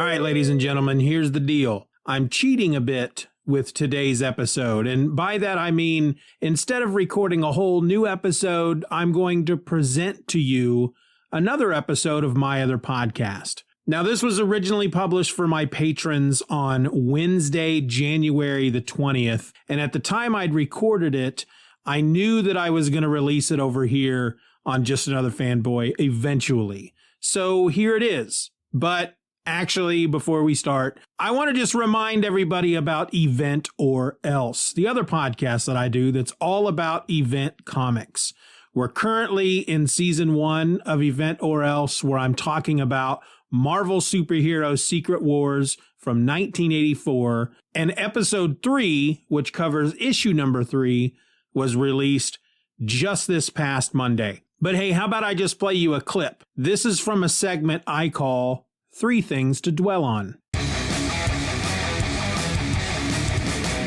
All right, ladies and gentlemen, here's the deal. I'm cheating a bit with today's episode, and by that I mean instead of recording a whole new episode, I'm going to present to you another episode of my other podcast. Now, this was originally published for my patrons on Wednesday, January the 20th, and at the time I'd recorded it, I knew that I was going to release it over here on Just Another Fanboy eventually. So here it is. But actually, before we start, I want to just remind everybody about Event or Else, the other podcast that I do that's all about event comics. We're currently in season 1 of Event or Else, where I'm talking about Marvel Superhero Secret Wars from 1984, and episode 3, which covers issue number 3, was released just this past Monday. But hey, how about I just play you a clip? This is from a segment I call 3 Things to Dwell On.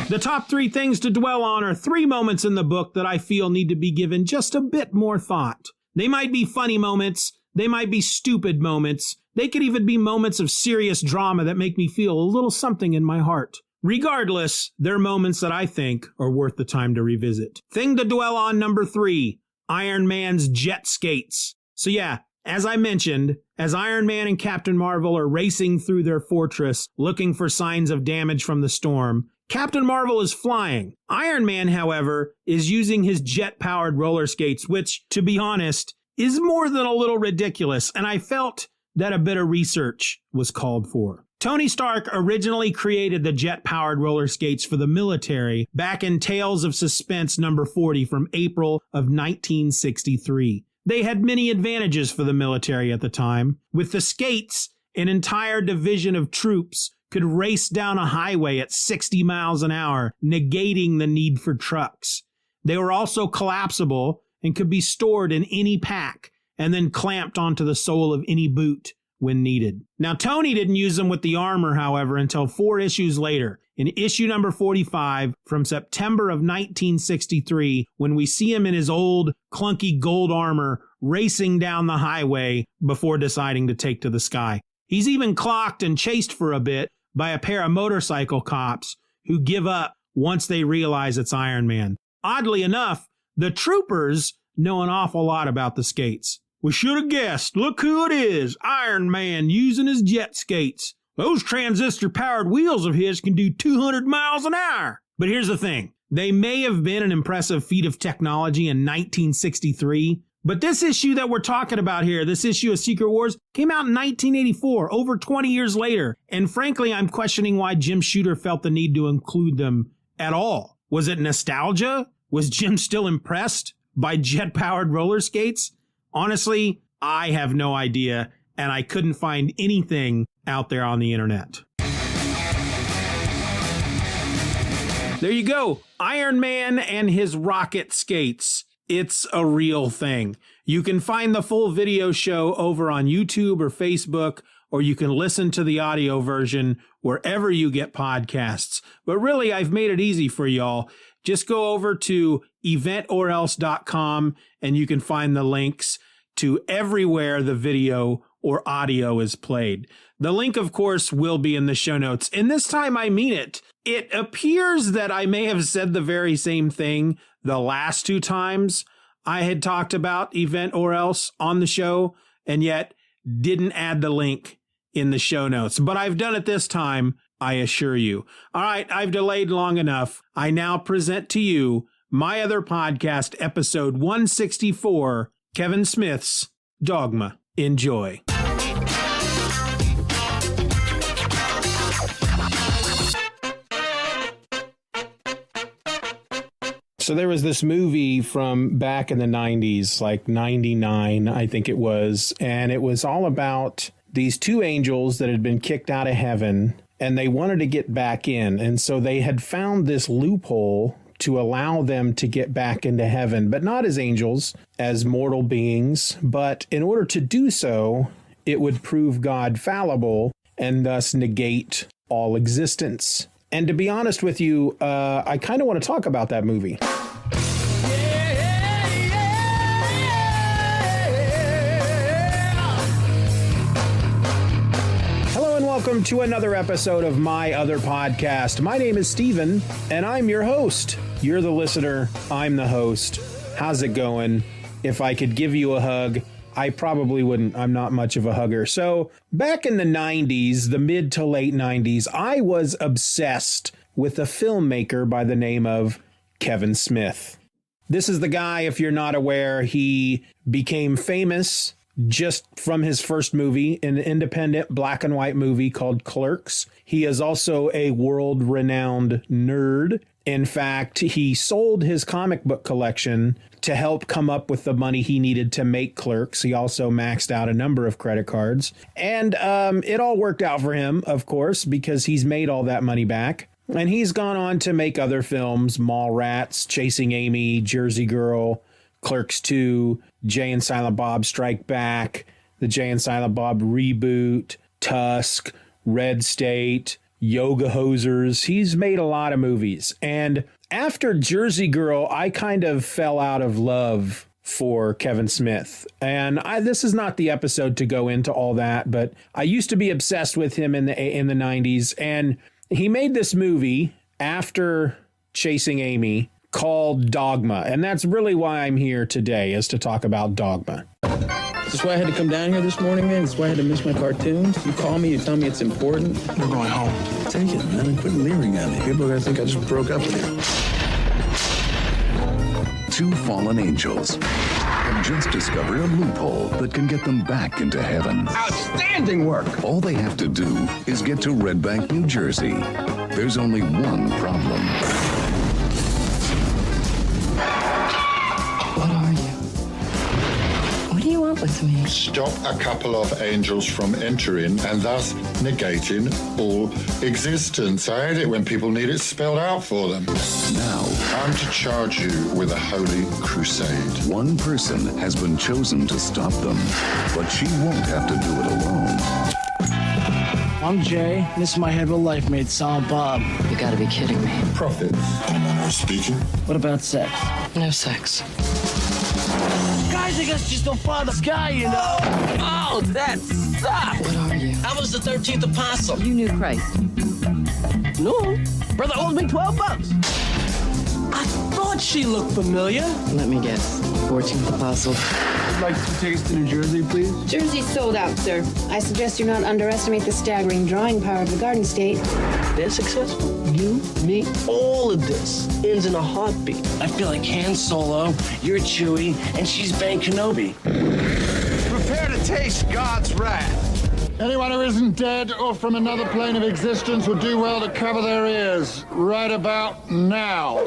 The top 3 things to dwell on are 3 moments in the book that I feel need to be given just a bit more thought. They might be funny moments, they might be stupid moments, they could even be moments of serious drama that make me feel a little something in my heart. Regardless, they're moments that I think are worth the time to revisit. Thing to dwell on number 3, Iron Man's jet skates. So yeah, as I mentioned, as Iron Man and Captain Marvel are racing through their fortress looking for signs of damage from the storm, Captain Marvel is flying. Iron Man, however, is using his jet-powered roller skates, which, to be honest, is more than a little ridiculous, and I felt that a bit of research was called for. Tony Stark originally created the jet-powered roller skates for the military back in Tales of Suspense number 40 from April of 1963. They had many advantages for the military at the time. With the skates, an entire division of troops could race down a highway at 60 miles an hour, negating the need for trucks. They were also collapsible and could be stored in any pack and then clamped onto the sole of any boot when needed. Now, Tony didn't use them with the armor, however, until 4 issues later, in issue number 45 from September of 1963, when we see him in his old, clunky gold armor racing down the highway before deciding to take to the sky. He's even clocked and chased for a bit by a pair of motorcycle cops who give up once they realize it's Iron Man. Oddly enough, the troopers know an awful lot about the skates. We should have guessed. Look who it is. Iron Man using his jet skates. Those transistor-powered wheels of his can do 200 miles an hour. But here's the thing. They may have been an impressive feat of technology in 1963, but this issue that we're talking about here, this issue of Secret Wars, came out in 1984, over 20 years later. And frankly, I'm questioning why Jim Shooter felt the need to include them at all. Was it nostalgia? Was Jim still impressed by jet-powered roller skates? Honestly, I have no idea, and I couldn't find anything out there on the internet. There you go. Iron Man and his rocket skates. It's a real thing. You can find the full video show over on YouTube or Facebook, or you can listen to the audio version wherever you get podcasts. But really, I've made it easy for y'all. Just go over to eventorelse.com and you can find the links to everywhere the video or audio is played. The link, of course, will be in the show notes. And this time I mean it. It appears that I may have said the very same thing the last 2 times I had talked about Event or Else on the show, and yet didn't add the link in the show notes. But I've done it this time, I assure you. All right, I've delayed long enough. I now present to you my other podcast, episode 164, Kevin Smith's Dogma. Enjoy. So there was this movie from back in the 90s, like 99, I think it was, and it was all about these 2 angels that had been kicked out of heaven, and they wanted to get back in. And so they had found this loophole to allow them to get back into heaven, but not as angels, as mortal beings. But in order to do so, it would prove God fallible and thus negate all existence. And to be honest with you, I kind of want to talk about that movie. welcome to another episode of my other podcast. My name is Steven, and I'm your host. You're the listener, I'm the host. How's it going? If I could give you a hug, I probably wouldn't. I'm not much of a hugger. So back in the 90s, the mid to late 90s, I was obsessed with a filmmaker by the name of Kevin Smith. This is the guy, if you're not aware, he became famous just from his first movie, an independent black and white movie called Clerks. He is also a world-renowned nerd. In fact, he sold his comic book collection to help come up with the money he needed to make Clerks. He also maxed out a number of credit cards. And it all worked out for him, of course, because he's made all that money back. And he's gone on to make other films, Mallrats, Chasing Amy, Jersey Girl, Clerks 2, Jay and Silent Bob Strike Back, the Jay and Silent Bob reboot, Tusk, Red State, Yoga Hosers. He's made a lot of movies. And after Jersey Girl, I kind of fell out of love for Kevin Smith. And this is not the episode to go into all that, but I used to be obsessed with him in the 90s. And he made this movie after Chasing Amy called Dogma. And that's really why I'm here today, is to talk about Dogma. That's why I had to come down here this morning, man. That's why I had to miss my cartoons. You call me, you tell me it's important. We're going home. Take it, man, and quit leering at me. People are gonna think I just broke up with you. Two fallen angels have just discovered a loophole that can get them back into heaven. Outstanding work! All they have to do is get to Red Bank, New Jersey. There's only one problem. What are you? What do you want with me? Stop a couple of angels from entering and thus negating all existence. I hate it when people need it spelled out for them. Now, I'm to charge you with a holy crusade. one person has been chosen to stop them, but she won't have to do it alone. I'm Jay. This is my head of a life mate, Silent Bob. You gotta be kidding me. Prophets, in a manner of speaking. What about sex? No sex. Guys, I guess just don't follow this guy, you know. Oh, that sucks. What are you? I was the 13th apostle. You knew Christ. No. Brother owes me $12. I thought she looked familiar. Let me guess. 14th apostle. I'd like 2 tickets to New Jersey, please. Jersey's sold out, sir. I suggest you not underestimate the staggering drawing power of the Garden State. They're successful. You, me, all of this ends in a heartbeat. I feel like Han Solo, you're Chewie, and she's Ben Kenobi. Prepare to taste God's wrath. Anyone who isn't dead or from another plane of existence would do well to cover their ears right about now.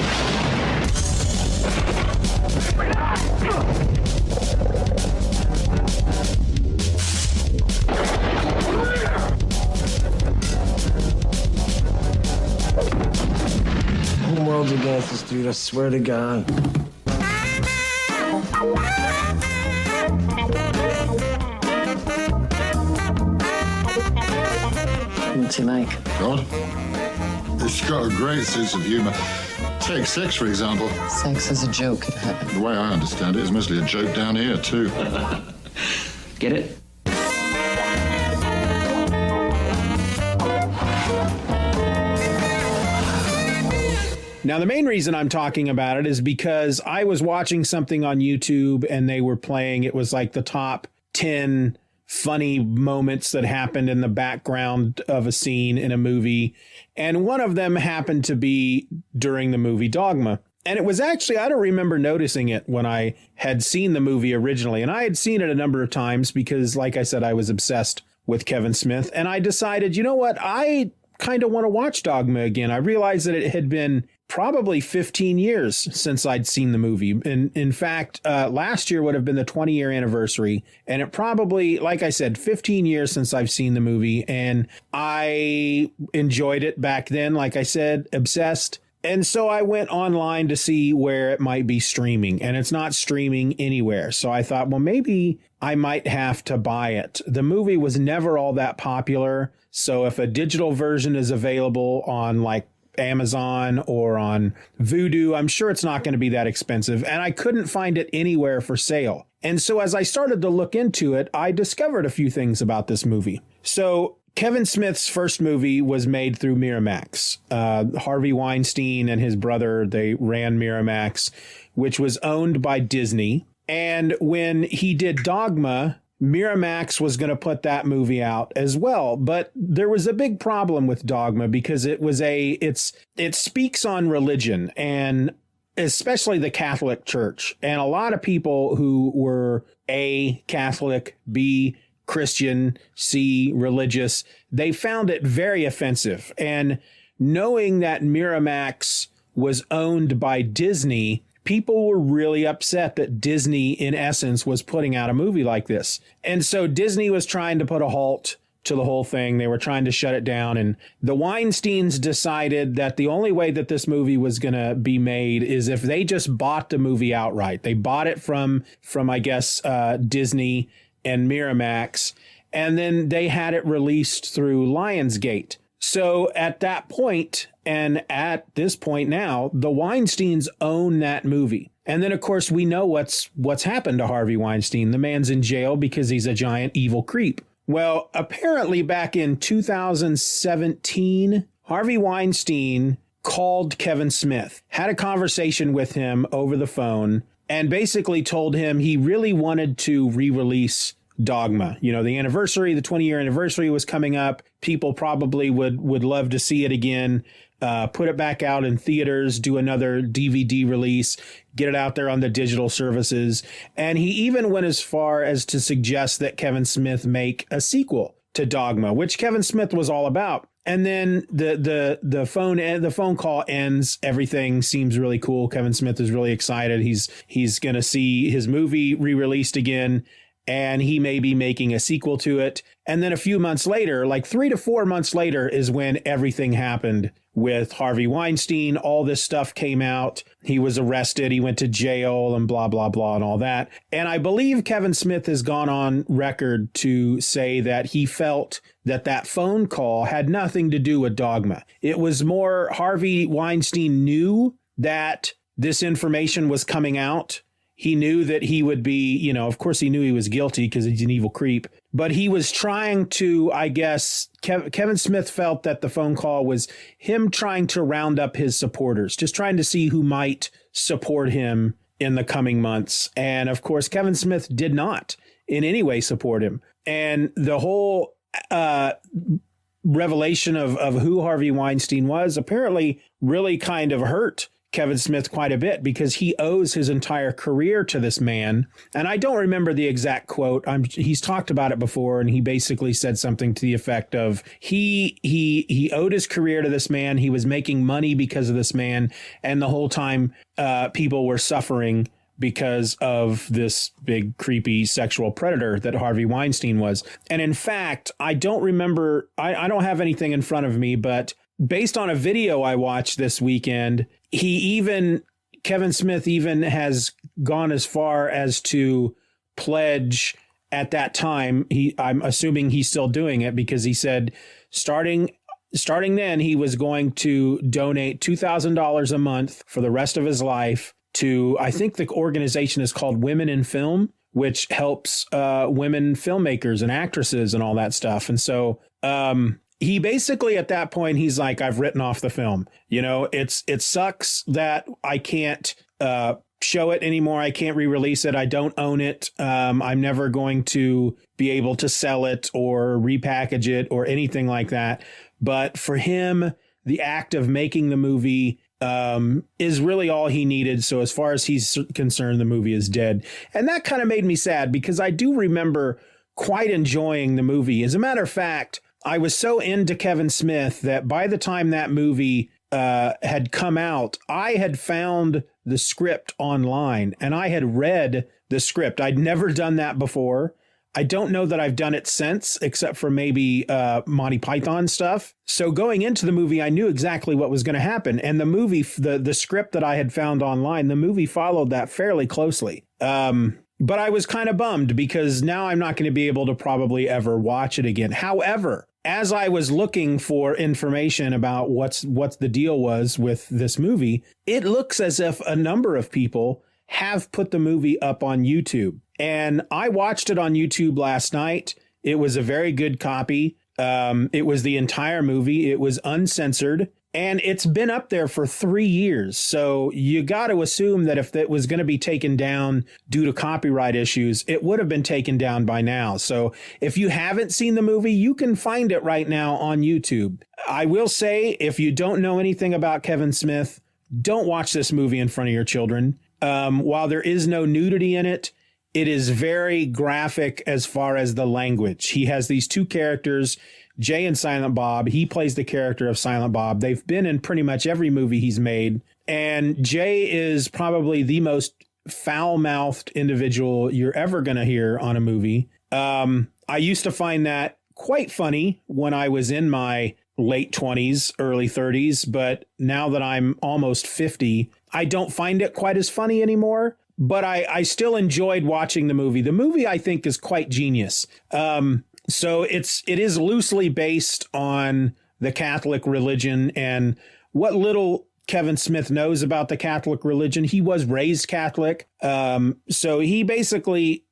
The whole world's against us, dude. I swear to God. What's he like? God, it's got a great sense of humor. Take sex, for example. Sex is a joke in heaven. The way I understand it is mostly a joke down here, too. Get it? Now, the main reason I'm talking about it is because I was watching something on YouTube and they were playing, it was like the top 10 funny moments that happened in the background of a scene in a movie. And one of them happened to be during the movie Dogma. And it was actually, I don't remember noticing it when I had seen the movie originally. And I had seen it a number of times because, like I said, I was obsessed with Kevin Smith. And I decided, you know what? I kind of want to watch Dogma again. I realized that it had been probably 15 years since I'd seen the movie. In fact, last year would have been the 20-year anniversary. And it probably, like I said, 15 years since I've seen the movie. And I enjoyed it back then. Like I said, obsessed. And so I went online to see where it might be streaming, and it's not streaming anywhere. So I thought, well, maybe I might have to buy it. The movie was never all that popular. So if a digital version is available on like Amazon or on Vudu, I'm sure it's not going to be that expensive. And I couldn't find it anywhere for sale. And so as I started to look into it, I discovered a few things about this movie. So Kevin Smith's first movie was made through Miramax. Harvey Weinstein and his brother, they ran Miramax, which was owned by Disney. And when he did Dogma, Miramax was going to put that movie out as well. But there was a big problem with Dogma because it speaks on religion, and especially the Catholic Church. And a lot of people who were A, Catholic, B, Christian, C, religious, they found it very offensive. And knowing that Miramax was owned by Disney, people were really upset that Disney, in essence, was putting out a movie like this. And so Disney was trying to put a halt to the whole thing. They were trying to shut it down. And the Weinsteins decided that the only way that this movie was going to be made is if they just bought the movie outright. They bought it from I guess, Disney and Miramax, and then they had it released through Lionsgate. So at that point, and at this point now, the Weinsteins own that movie. And then, of course, we know what's happened to Harvey Weinstein. The man's in jail because he's a giant evil creep. Well, apparently back in 2017, Harvey Weinstein called Kevin Smith, had a conversation with him over the phone, and basically told him he really wanted to re-release Dogma. You know, the 20-year anniversary was coming up. People probably would love to see it again. Put it back out in theaters, do another DVD release, get it out there on the digital services. And he even went as far as to suggest that Kevin Smith make a sequel to Dogma, which Kevin Smith was all about. And then the phone call ends. Everything seems really cool. Kevin Smith is really excited. He's going to see his movie re-released again, and he may be making a sequel to it. And then a few months later, like 3 to 4 months later, is when everything happened with Harvey Weinstein. All this stuff came out. He was arrested. He went to jail and blah, blah, blah and all that. And I believe Kevin Smith has gone on record to say that he felt that phone call had nothing to do with Dogma. It was more Harvey Weinstein knew that this information was coming out. He knew that he would be, of course he knew he was guilty because he's an evil creep, but he was trying to, I guess, Kevin Smith felt that the phone call was him trying to round up his supporters, just trying to see who might support him in the coming months. And of course, Kevin Smith did not in any way support him. And the whole revelation of who Harvey Weinstein was apparently really kind of hurt Kevin Smith quite a bit, because he owes his entire career to this man. And I don't remember the exact quote. He's talked about it before, and he basically said something to the effect of he owed his career to this man. He was making money because of this man. And the whole time people were suffering because of this big creepy sexual predator that Harvey Weinstein was. And in fact, I don't remember. I don't have anything in front of me, but based on a video I watched this weekend, Kevin Smith even has gone as far as to pledge at that time. I'm assuming he's still doing it, because he said starting then he was going to donate $2,000 a month for the rest of his life to, I think the organization is called Women in Film, which helps women filmmakers and actresses and all that stuff. And so he basically, at that point, he's like, I've written off the film. It sucks that I can't show it anymore. I can't re-release it. I don't own it. I'm never going to be able to sell it or repackage it or anything like that. But for him, the act of making the movie is really all he needed. So as far as he's concerned, the movie is dead. And that kind of made me sad, because I do remember quite enjoying the movie. As a matter of fact, I was so into Kevin Smith that by the time that movie had come out, I had found the script online and I had read the script. I'd never done that before. I don't know that I've done it since, except for maybe Monty Python stuff. So going into the movie, I knew exactly what was going to happen. And the movie, the script that I had found online, the movie followed that fairly closely. But I was kind of bummed, because now I'm not going to be able to probably ever watch it again. However, as I was looking for information about what the deal was with this movie, it looks as if a number of people have put the movie up on YouTube. And I watched it on YouTube last night. It was a very good copy. It was the entire movie. It was uncensored. And it's been up there for 3 years. So you got to assume that if it was going to be taken down due to copyright issues, it would have been taken down by now. So if you haven't seen the movie, you can find it right now on YouTube. I will say, if you don't know anything about Kevin Smith, don't watch this movie in front of your children. While there is no nudity in it, it is very graphic as far as the language. He has these two characters, Jay and Silent Bob. He plays the character of Silent Bob. They've been in pretty much every movie he's made. And Jay is probably the most foul-mouthed individual you're ever going to hear on a movie. I used to find that quite funny when I was in my late 20s, early 30s. But now that I'm almost 50, I don't find it quite as funny anymore. But I still enjoyed watching the movie. The movie, I think, is quite genius. So it is loosely based on the Catholic religion and what little Kevin Smith knows about the Catholic religion. He was raised Catholic. So he basically,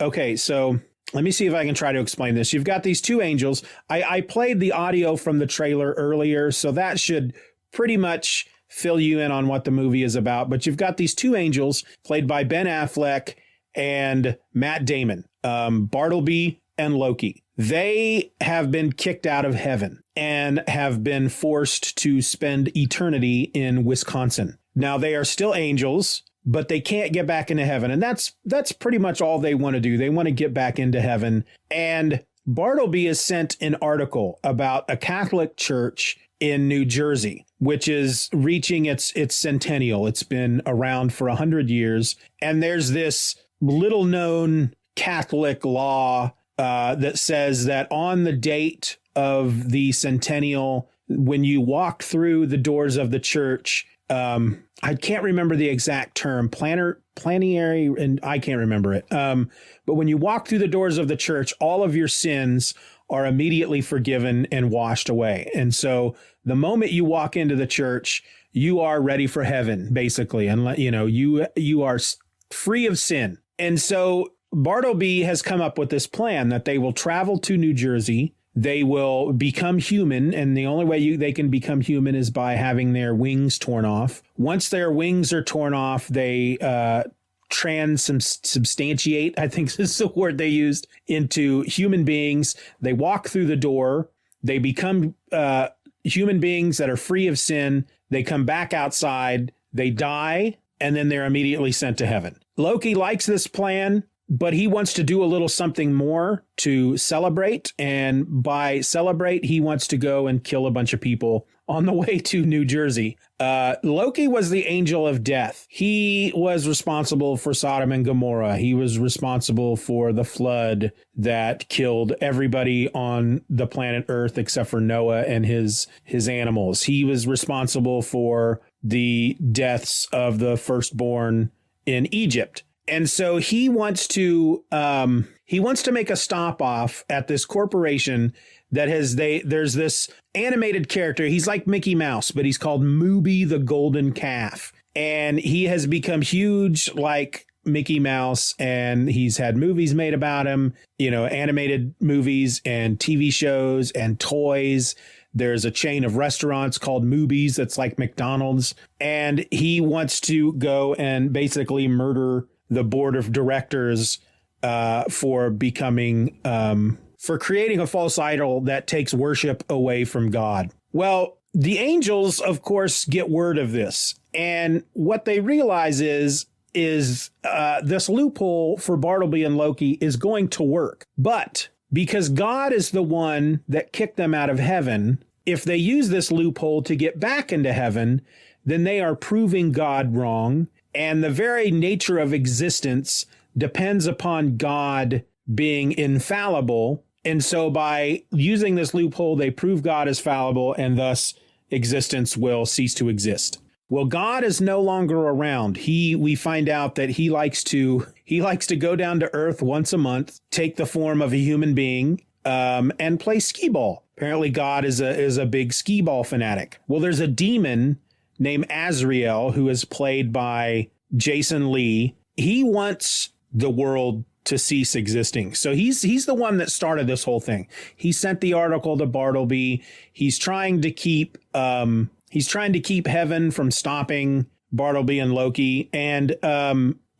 okay, so let me see if I can try to explain this. You've got these two angels. I played the audio from the trailer earlier, so that should pretty much fill you in on what the movie is about. But you've got these two angels played by Ben Affleck and Matt Damon, Bartleby and Loki. They have been kicked out of heaven and have been forced to spend eternity in Wisconsin. Now, they are still angels, but they can't get back into heaven. And that's pretty much all they want to do. They want to get back into heaven. And Bartleby has sent an article about a Catholic church in New Jersey, which is reaching its centennial. It's been around for 100 years. And there's this little known Catholic law that says that on the date of the centennial, when you walk through the doors of the church, I can't remember the exact term, planetary, and I can't remember it. But when you walk through the doors of the church, all of your sins are immediately forgiven and washed away. And so the moment you walk into the church, you are ready for heaven, basically. And, you are free of sin. And so Bartleby has come up with this plan that they will travel to New Jersey. They will become human, and the only way they can become human is by having their wings torn off. Once their wings are torn off, they transubstantiate, I think is the word they used, into human beings. They walk through the door. They become human beings that are free of sin. They come back outside. They die, and then they're immediately sent to heaven. Loki likes this plan, but he wants to do a little something more to celebrate. And by celebrate, he wants to go and kill a bunch of people on the way to New Jersey. Loki was the angel of death. He was responsible for Sodom and Gomorrah. He was responsible for the flood that killed everybody on the planet Earth except for Noah and his animals. He was responsible for the deaths of the firstborn in Egypt. And so he wants to make a stop off at this corporation that there's this animated character. He's like Mickey Mouse, but he's called Mooby the Golden Calf. And he has become huge like Mickey Mouse, and he's had movies made about him, animated movies and TV shows and toys. There's a chain of restaurants called Mooby's that's like McDonald's. And he wants to go and basically murder the board of directors for creating a false idol that takes worship away from God. Well, the angels, of course, get word of this. And what they realize is this loophole for Bartleby and Loki is going to work. But because God is the one that kicked them out of heaven, if they use this loophole to get back into heaven, then they are proving God wrong. And the very nature of existence depends upon God being infallible. And so by using this loophole, they prove God is fallible, and thus existence will cease to exist. Well, God is no longer around. We find out that he likes to go down to earth once a month, take the form of a human being, and play skee ball. Apparently God is a big skee ball fanatic. Well, there's a demon named Azrael, who is played by Jason Lee. He wants the world to cease existing. So he's the one that started this whole thing. He sent the article to Bartleby. He's trying to keep heaven from stopping Bartleby and Loki. And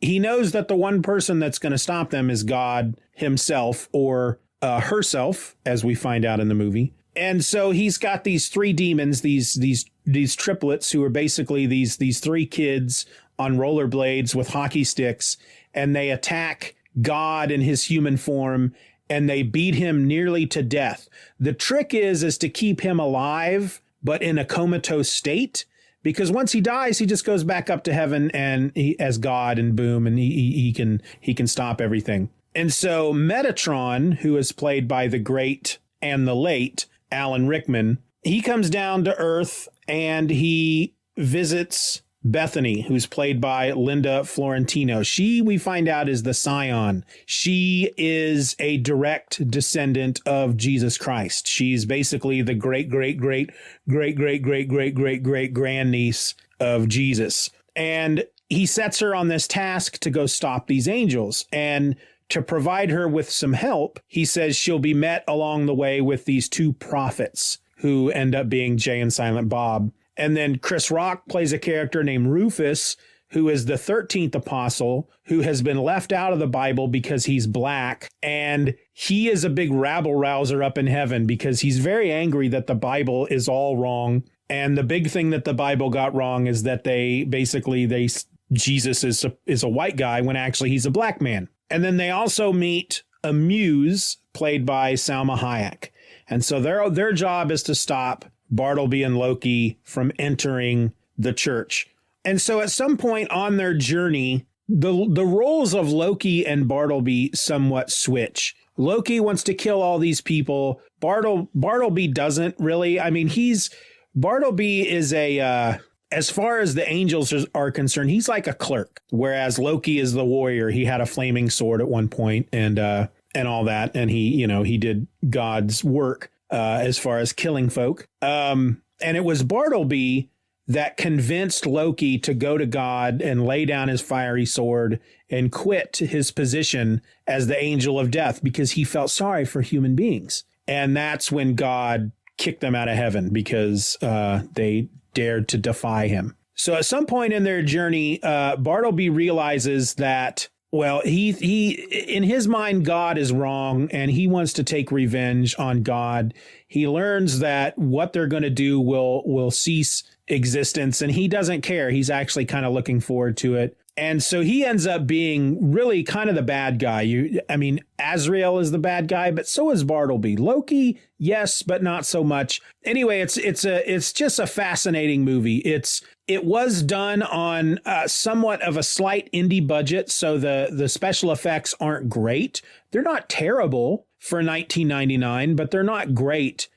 he knows that the one person that's going to stop them is God himself, or herself, as we find out in the movie. And so he's got these three demons, these triplets, who are basically these three kids on rollerblades with hockey sticks, and they attack God in his human form, and they beat him nearly to death. The trick is to keep him alive, but in a comatose state, because once he dies, he just goes back up to heaven and as God, and boom, and he can stop everything. And so Metatron, who is played by the great and the late Alan Rickman, he comes down to Earth and he visits Bethany, who's played by Linda Florentino. She, we find out, is the scion. She is a direct descendant of Jesus Christ. She's basically the great grandniece of Jesus. And he sets her on this task to go stop these angels. And to provide her with some help, he says she'll be met along the way with these two prophets who end up being Jay and Silent Bob. And then Chris Rock plays a character named Rufus, who is the 13th apostle, who has been left out of the Bible because he's black. And he is a big rabble rouser up in heaven because he's very angry that the Bible is all wrong. And the big thing that the Bible got wrong is that Jesus is a white guy when actually he's a black man. And then they also meet a muse played by Salma Hayek. And so their job is to stop Bartleby and Loki from entering the church. And so at some point on their journey, the roles of Loki and Bartleby somewhat switch. Loki wants to kill all these people. Bartleby doesn't really. I mean, Bartleby is as far as the angels are concerned, he's like a clerk, whereas Loki is the warrior. He had a flaming sword at one point and all that. And he did God's work as far as killing folk. And it was Bartleby that convinced Loki to go to God and lay down his fiery sword and quit his position as the angel of death because he felt sorry for human beings. And that's when God kicked them out of heaven because they dared to defy him. So at some point in their journey, Bartleby realizes that, well, he in his mind, God is wrong, and he wants to take revenge on God. He learns that what they're going to do will cease existence, and he doesn't care. He's actually kind of looking forward to it. And so he ends up being really kind of the bad guy. Azrael is the bad guy, but so is Bartleby. Loki, yes, but not so much. Anyway, it's just a fascinating movie. It was done on somewhat of a slight indie budget, so the special effects aren't great. They're not terrible for 1999, but they're not great.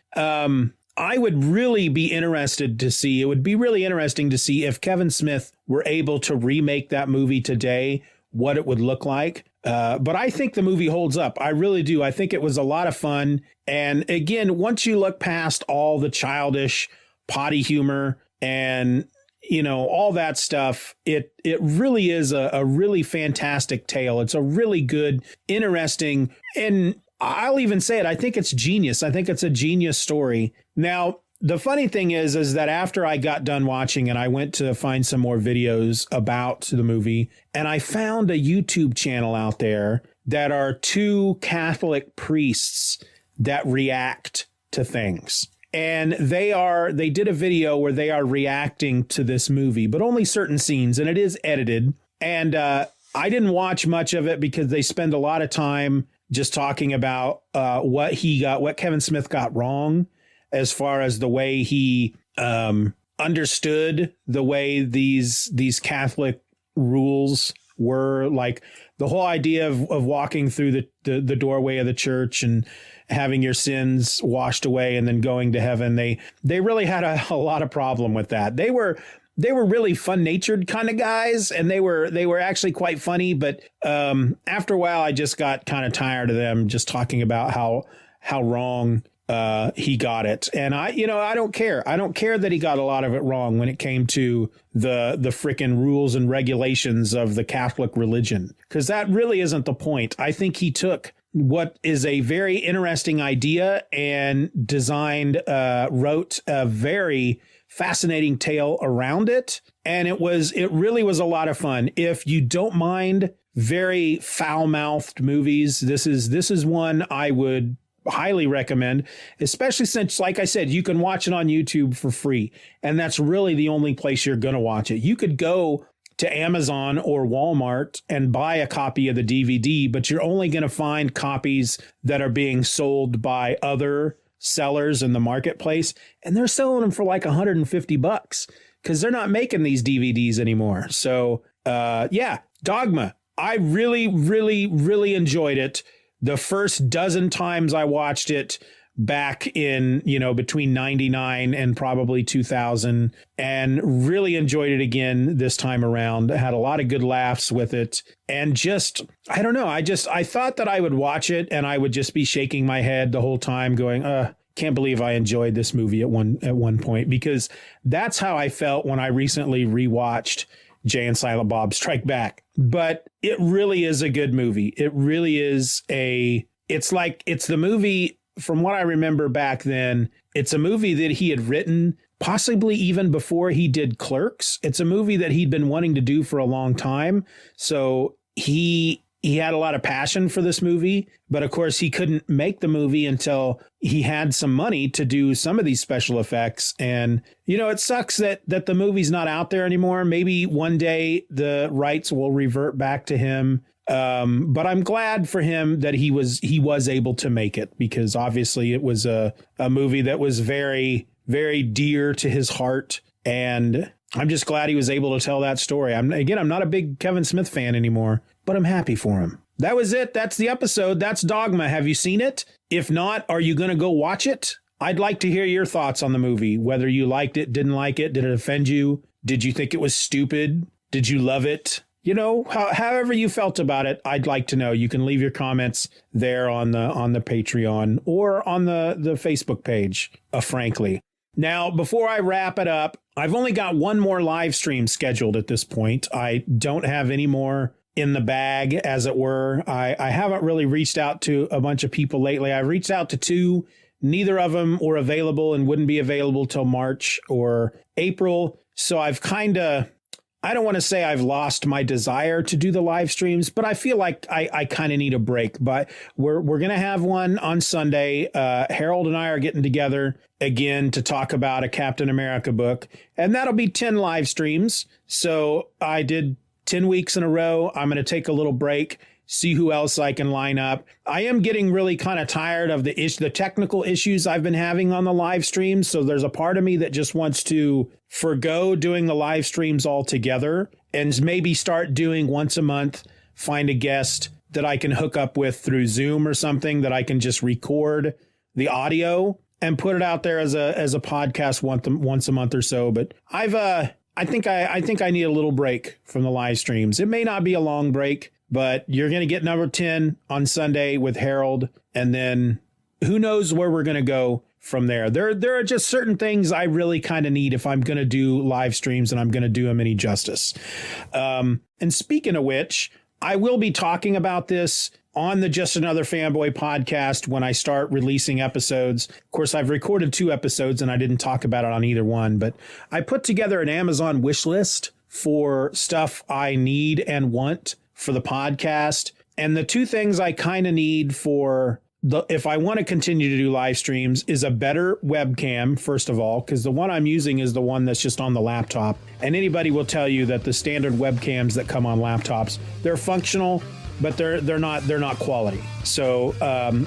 I would really be interested to see, it would be really interesting to see if Kevin Smith were able to remake that movie today, what it would look like. But I think the movie holds up. I really do. I think it was a lot of fun. And again, once you look past all the childish potty humor and, all that stuff, it really is a really fantastic tale. It's a really good, interesting, and I'll even say it, I think it's genius. I think it's a genius story. Now, the funny thing is that after I got done watching it, I went to find some more videos about the movie, and I found a YouTube channel out there that are two Catholic priests that react to things. And they did a video where they are reacting to this movie, but only certain scenes, and it is edited. And I didn't watch much of it because they spend a lot of time just talking about what Kevin Smith got wrong as far as the way he understood the way these Catholic rules were, like the whole idea of walking through the doorway of the church and having your sins washed away and then going to heaven. They really had a lot of problem with that. They were really fun-natured kind of guys, and they were actually quite funny. But after a while, I just got kind of tired of them just talking about how wrong he got it. And I don't care. I don't care that he got a lot of it wrong when it came to the frickin' rules and regulations of the Catholic religion, because that really isn't the point. I think he took what is a very interesting idea and wrote a very fascinating tale around it. And it really was a lot of fun. If you don't mind very foul-mouthed movies, this is one I would highly recommend, especially since, like I said, you can watch it on YouTube for free. And that's really the only place you're going to watch it. You could go to Amazon or Walmart and buy a copy of the DVD, but you're only going to find copies that are being sold by other sellers in the marketplace. And they're selling them for like $150 because they're not making these DVDs anymore. So, Dogma. I really, really, really enjoyed it. The first dozen times I watched it back in, between 99 and probably 2000, and really enjoyed it again this time around. I had a lot of good laughs with it. And just, I don't know, I thought that I would watch it and I would just be shaking my head the whole time going, can't believe I enjoyed this movie at one point, because that's how I felt when I recently rewatched Jay and Silent Bob Strike Back. But it really is a good movie. It really is it's the movie, from what I remember back then, it's a movie that he had written possibly even before he did Clerks. It's a movie that he'd been wanting to do for a long time. So he had a lot of passion for this movie, but of course he couldn't make the movie until he had some money to do some of these special effects. And, it sucks that the movie's not out there anymore. Maybe one day the rights will revert back to him. But I'm glad for him that he was able to make it, because obviously it was a movie that was very, very dear to his heart. And I'm just glad he was able to tell that story. I'm not a big Kevin Smith fan anymore, but I'm happy for him. That was it. That's the episode. That's Dogma. Have you seen it? If not, are you going to go watch it? I'd like to hear your thoughts on the movie, whether you liked it, didn't like it. Did it offend you? Did you think it was stupid? Did you love it? However you felt about it, I'd like to know. You can leave your comments there on the Patreon or on the Facebook page, frankly. Now, before I wrap it up, I've only got one more live stream scheduled at this point. I don't have any more in the bag, as it were. I haven't really reached out to a bunch of people lately. I've reached out to two. Neither of them were available and wouldn't be available till March or April. So I've I don't want to say I've lost my desire to do the live streams, but I feel like I kind of need a break. But we're going to have one on Sunday. Harold and I are getting together again to talk about a Captain America book, and that'll be 10 live streams. So I did 10 weeks in a row. I'm going to take a little break, see who else I can line up. I am getting really kind of tired of the technical issues I've been having on the live streams. So there's a part of me that just wants to forgo doing the live streams altogether and maybe start doing once a month, find a guest that I can hook up with through Zoom or something that I can just record the audio and put it out there as a podcast once a month or so. But I think I need a little break from the live streams. It may not be a long break, but you're going to get number 10 on Sunday with Harold. And then who knows where we're going to go from there. There are just certain things I really kind of need if I'm going to do live streams, and I'm going to do them any justice. And speaking of which, I will be talking about this on the Just Another Fanboy podcast when I start releasing episodes. Of course, I've recorded 2 episodes and I didn't talk about it on either one, but I put together an Amazon wish list for stuff I need and want for the podcast. And the 2 things I kind of need if I want to continue to do live streams is a better webcam, first of all, because the one I'm using is the one that's just on the laptop. And anybody will tell you that the standard webcams that come on laptops, they're functional, but they're not quality. So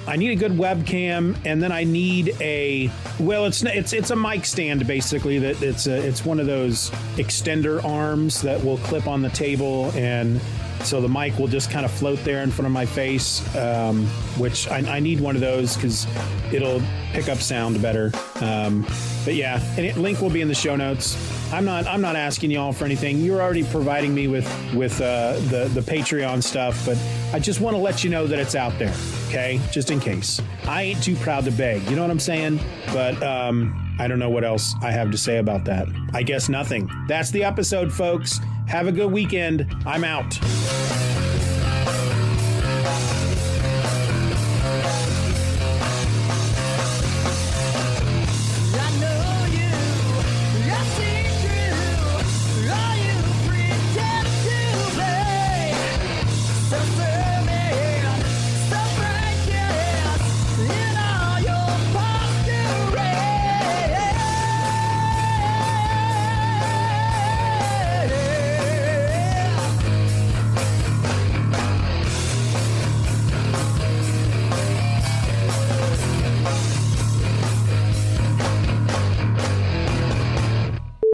I need a good webcam, and then I need it's a mic stand basically. That it's one of those extender arms that will clip on the table, and So the mic will just kind of float there in front of my face, which I need one of those because it'll pick up sound better. But yeah, link will be in the show notes. I'm not asking y'all for anything. You're already providing me with the Patreon stuff, but I just want to let you know that it's out there, okay? Just in case. I ain't too proud to beg, you know what I'm saying? But I don't know what else I have to say about that. I guess nothing. That's the episode, folks. Have a good weekend. I'm out.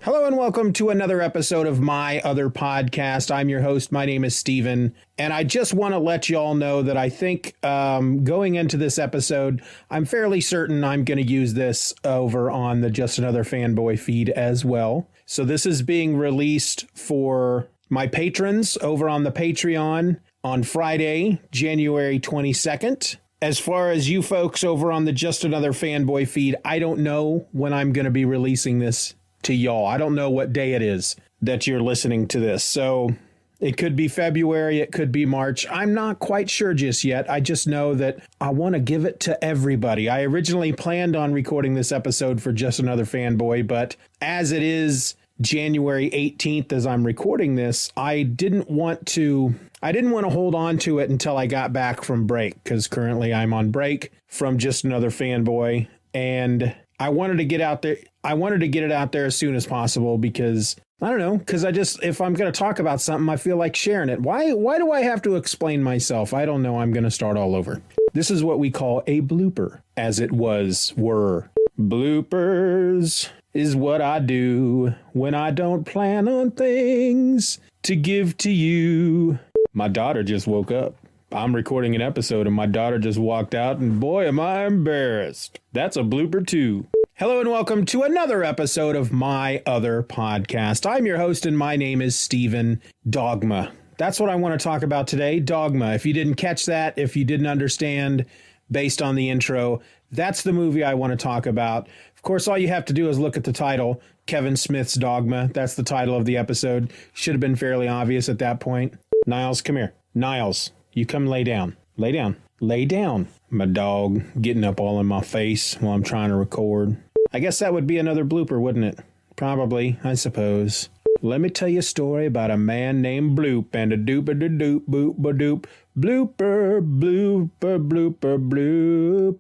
Hello and welcome to another episode of my other podcast. I'm your host. My name is Steven, and I just want to let you all know that I think going into this episode, I'm fairly certain I'm going to use this over on the Just Another Fanboy feed as well. So this is being released for my patrons over on the Patreon on Friday, January 22nd. As far as you folks over on the Just Another Fanboy feed, I don't know when I'm going to be releasing this to y'all. I don't know what day it is that you're listening to this. So it could be February, it could be March. I'm not quite sure just yet. I just know that I want to give it to everybody. I originally planned on recording this episode for Just Another Fanboy, but as it is January 18th as I'm recording this, I didn't want to hold on to it until I got back from break, because currently I'm on break from Just Another Fanboy, and I wanted to get out there. I wanted to get it out there as soon as possible because I don't know, because if I'm going to talk about something, I feel like sharing it. Why do I have to explain myself? I don't know. I'm going to start all over. This is what we call a blooper, as it were. Bloopers is what I do when I don't plan on things to give to you. My daughter just woke up. I'm recording an episode and my daughter just walked out, and boy, am I embarrassed. That's a blooper too. Hello and welcome to another episode of my other podcast. I'm your host and my name is Kevin Dogma. That's what I want to talk about today, Dogma. If you didn't catch that, if you didn't understand based on the intro, that's the movie I want to talk about. Of course, all you have to do is look at the title, Kevin Smith's Dogma. That's the title of the episode. Should have been fairly obvious at that point. Niles, come here. Niles. You come lay down. Lay down. Lay down. My dog getting up all in my face while I'm trying to record. I guess that would be another blooper, wouldn't it? Probably, I suppose. Let me tell you a story about a man named Bloop and a doop-a-da-doop, boop-a-doop. Blooper, blooper, blooper,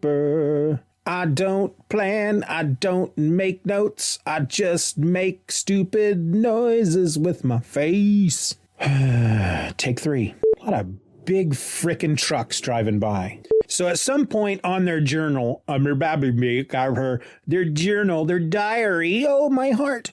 blooper. I don't plan, I don't make notes. I just make stupid noises with my face. Take 3. A lot of big frickin' trucks driving by. So at some point on their journal, their diary, oh my heart,